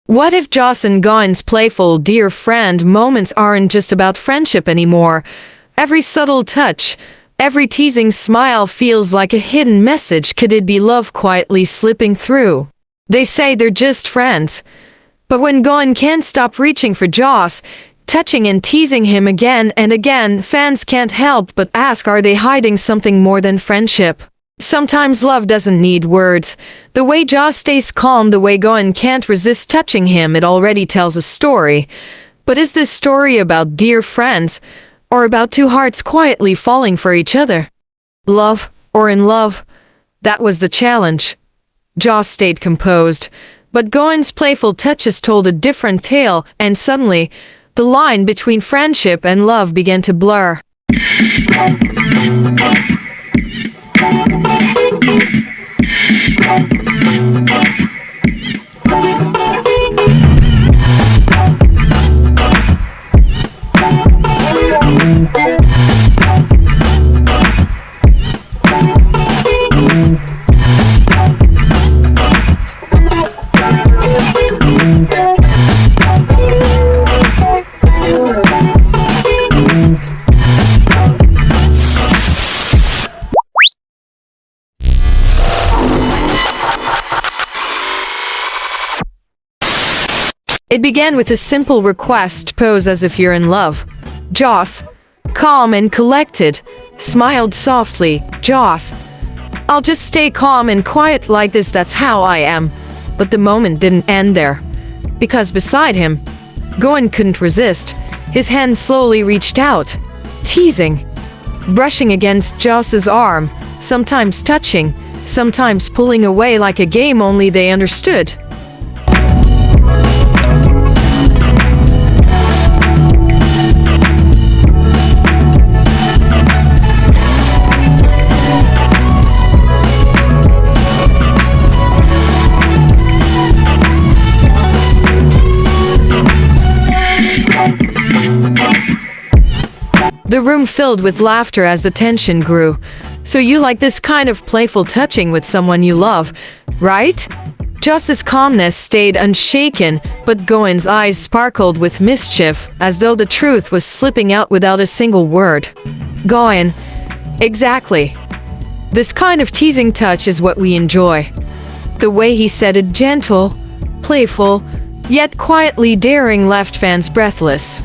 What if Joss and Gawin's playful, dear friend moments aren't just about friendship anymore? Every subtle touch, every teasing smile feels like a hidden message. Could it be love quietly slipping through? They say they're just friends. But when Gawin can't stop reaching for Joss, touching and teasing him again and again, fans can't help but ask, are they hiding something more than friendship? Sometimes love doesn't need words. The way Joss stays calm, the way Gawin can't resist touching him, it already tells a story. But is this story about dear friends, or about two hearts quietly falling for each other? Love, or in love? That was the challenge. Joss stayed composed, but Gawin's playful touches told a different tale, and suddenly, the line between friendship and love began to blur. It began with a simple request: pose as if you're in love. Joss, calm and collected, smiled softly. Joss, I'll just stay calm and quiet like this, that's how I am. But the moment didn't end there. Because beside him, Gawin couldn't resist. His hand slowly reached out, teasing, brushing against Joss's arm, sometimes touching, sometimes pulling away like a game only they understood. The room filled with laughter as the tension grew. So you like this kind of playful touching with someone you love, right? Joss's calmness stayed unshaken, but Gawin's eyes sparkled with mischief, as though the truth was slipping out without a single word. Gawin, exactly. This kind of teasing touch is what we enjoy. The way he said it, gentle, playful, yet quietly daring, left fans breathless.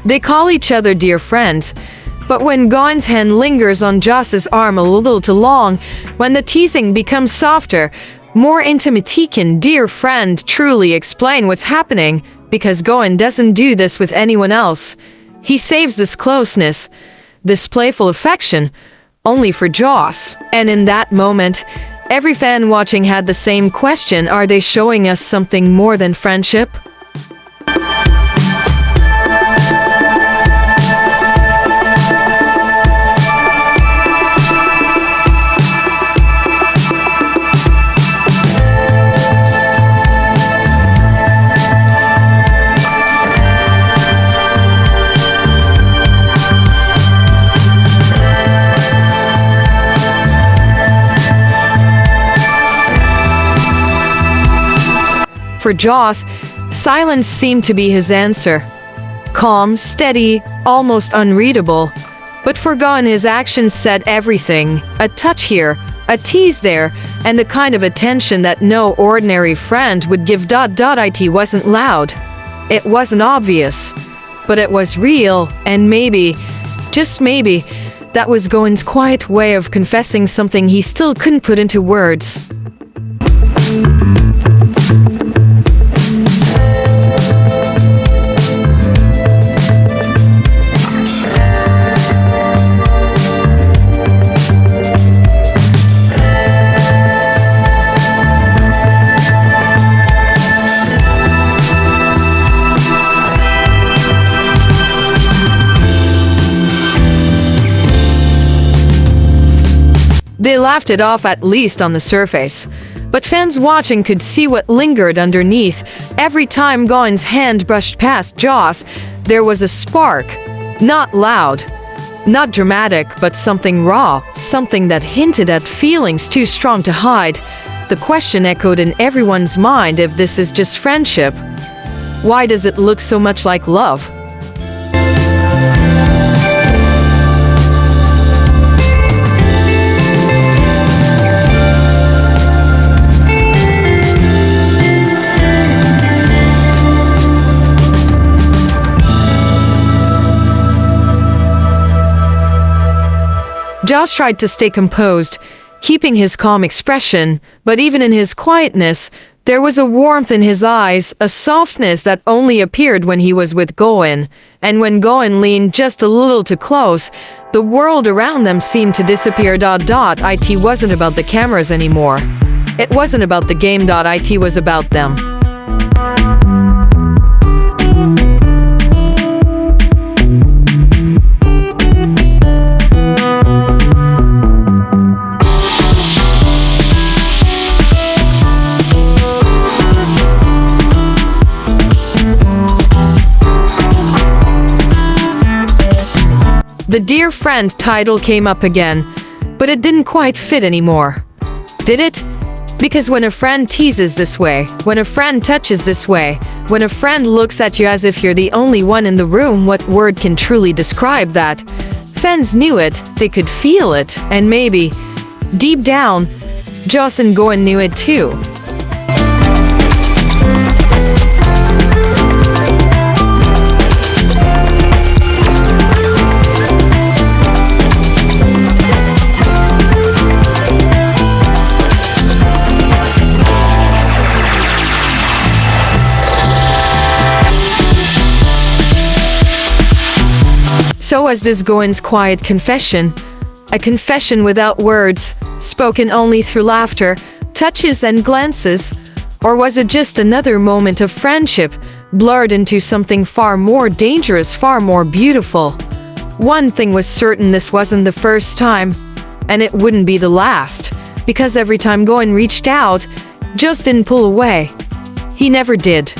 They call each other dear friends, but when Gawin's hand lingers on Joss's arm a little too long, when the teasing becomes softer, more intimate, he can, dear friend, truly explain what's happening, because Gawin doesn't do this with anyone else. He saves this closeness, this playful affection, only for Joss. And in that moment, every fan watching had the same question: are they showing us something more than friendship? For Joss, silence seemed to be his answer. Calm, steady, almost unreadable. But for Gawin, his actions said everything. A touch here, a tease there, and the kind of attention that no ordinary friend would give. It wasn't loud. It wasn't obvious. But it was real, and maybe, just maybe, that was Gawin's quiet way of confessing something he still couldn't put into words. They laughed it off, at least on the surface. But fans watching could see what lingered underneath. Every time Gawin's hand brushed past Joss, there was a spark. Not loud, not dramatic, but something raw, something that hinted at feelings too strong to hide. The question echoed in everyone's mind: if this is just friendship, why does it look so much like love? Joss tried to stay composed, keeping his calm expression, but even in his quietness, there was a warmth in his eyes, a softness that only appeared when he was with Gawin. And when Gawin leaned just a little too close, the world around them seemed to disappear. It wasn't about the cameras anymore. It wasn't about the game. It was about them. The dear friend title came up again, but it didn't quite fit anymore. Did it? Because when a friend teases this way, when a friend touches this way, when a friend looks at you as if you're the only one in the room, what word can truly describe that? Fans knew it, they could feel it, and maybe, deep down, Joss and Gawin knew it too. So was this Gawin's quiet confession, a confession without words, spoken only through laughter, touches and glances, or was it just another moment of friendship, blurred into something far more dangerous, far more beautiful? One thing was certain: this wasn't the first time, and it wouldn't be the last, because every time Gawin reached out, Joss didn't pull away. He never did.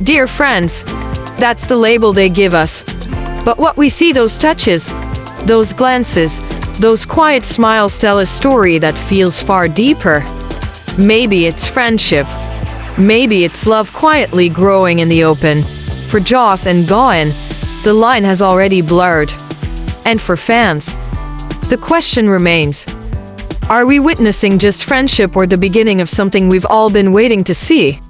Dear friends, that's the label they give us. But what we see, those touches, those glances, those quiet smiles, tell a story that feels far deeper. Maybe it's friendship. Maybe it's love quietly growing in the open. For Joss and Gawin, the line has already blurred. And for fans, the question remains: are we witnessing just friendship or the beginning of something we've all been waiting to see?